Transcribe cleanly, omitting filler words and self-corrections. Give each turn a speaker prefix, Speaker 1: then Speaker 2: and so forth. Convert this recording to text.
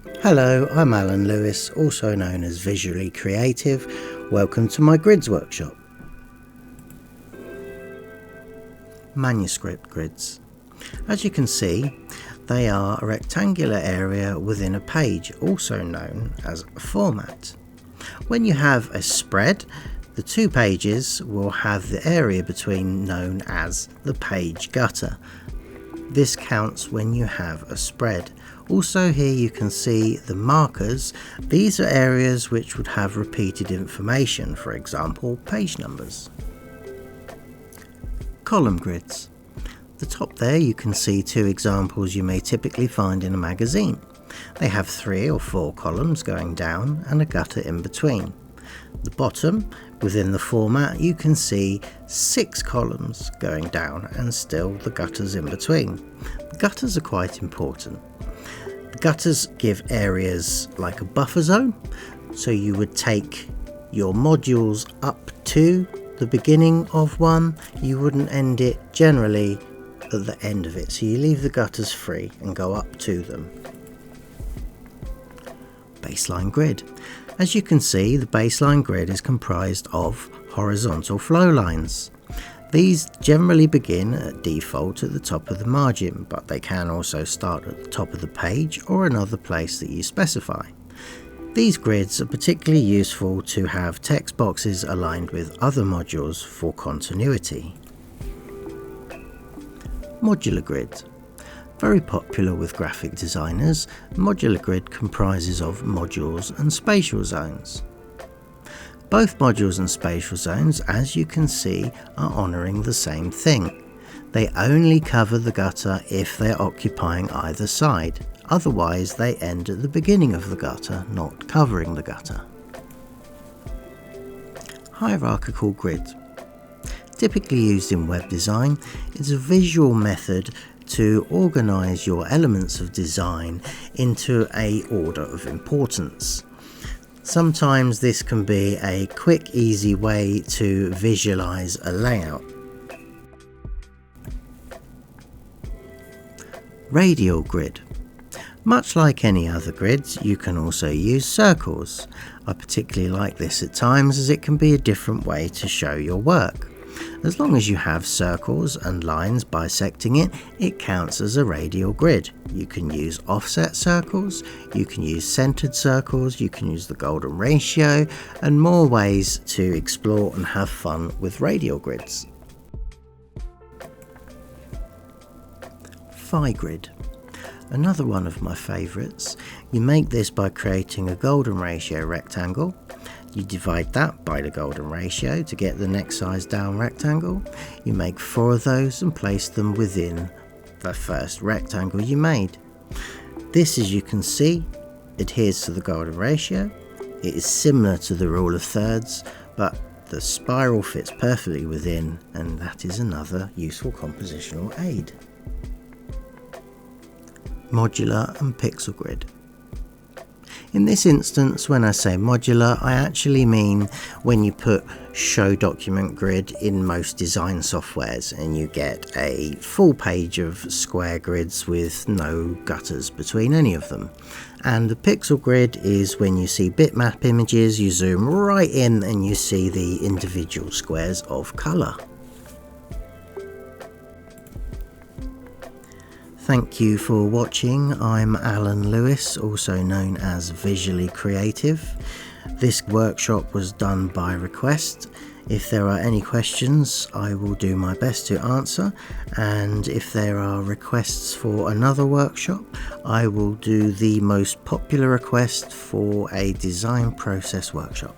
Speaker 1: Hello, I'm Alan Lewis, also known as Visually Creative. Welcome to my grids workshop. Manuscript grids. As you can see, they are a rectangular area within a page, also known as a format. When you have a spread, the two pages will have the area between known as the page gutter. This counts when you have a spread. Also here you can see the markers. These are areas which would have repeated information, for example page numbers. Column grids. The top there you can see two examples you may typically find in a magazine. They have 3 or 4 columns going down and a gutter in between. The bottom, within the format, you can see 6 columns going down and still the gutters in between. The gutters are quite important. The gutters give areas like a buffer zone, so you would take your modules up to the beginning of one. You wouldn't end it generally at the end of it, so you leave the gutters free and go up to them. Baseline grid. As you can see, the baseline grid is comprised of horizontal flow lines. These generally begin at default at the top of the margin, but they can also start at the top of the page or another place that you specify. These grids are particularly useful to have text boxes aligned with other modules for continuity. Modular grid. Very popular with graphic designers, Modular Grid comprises of modules and spatial zones. Both modules and spatial zones, as you can see, are honouring the same thing. They only cover the gutter if they're occupying either side, otherwise they end at the beginning of the gutter, not covering the gutter. Hierarchical Grid. Typically used in web design, it's a visual method to organise your elements of design into an order of importance. Sometimes this can be a quick, easy way to visualise a layout. Radial Grid. Much like any other grids, you can also use circles. I particularly like this at times as it can be a different way to show your work. As long as you have circles and lines bisecting it, it counts as a radial grid. You can use offset circles, you can use centered circles, you can use the golden ratio, and more ways to explore and have fun with radial grids. Phi Grid. Another one of my favourites. You make this by creating a golden ratio rectangle. You divide that by the golden ratio to get the next size down rectangle. You make 4 of those and place them within the first rectangle you made. This, as you can see, adheres to the golden ratio. It is similar to the rule of thirds, but the spiral fits perfectly within, and that is another useful compositional aid. Modular and pixel grid. In this instance, when I say modular, I actually mean when you put show document grid in most design softwares and you get a full page of square grids with no gutters between any of them. And the pixel grid is when you see bitmap images, you zoom right in and you see the individual squares of colour. Thank you for watching. I'm Alan Lewis, also known as Visually Creative. This workshop was done by request. If there are any questions, I will do my best to answer, and if there are requests for another workshop, I will do the most popular request for a design process workshop.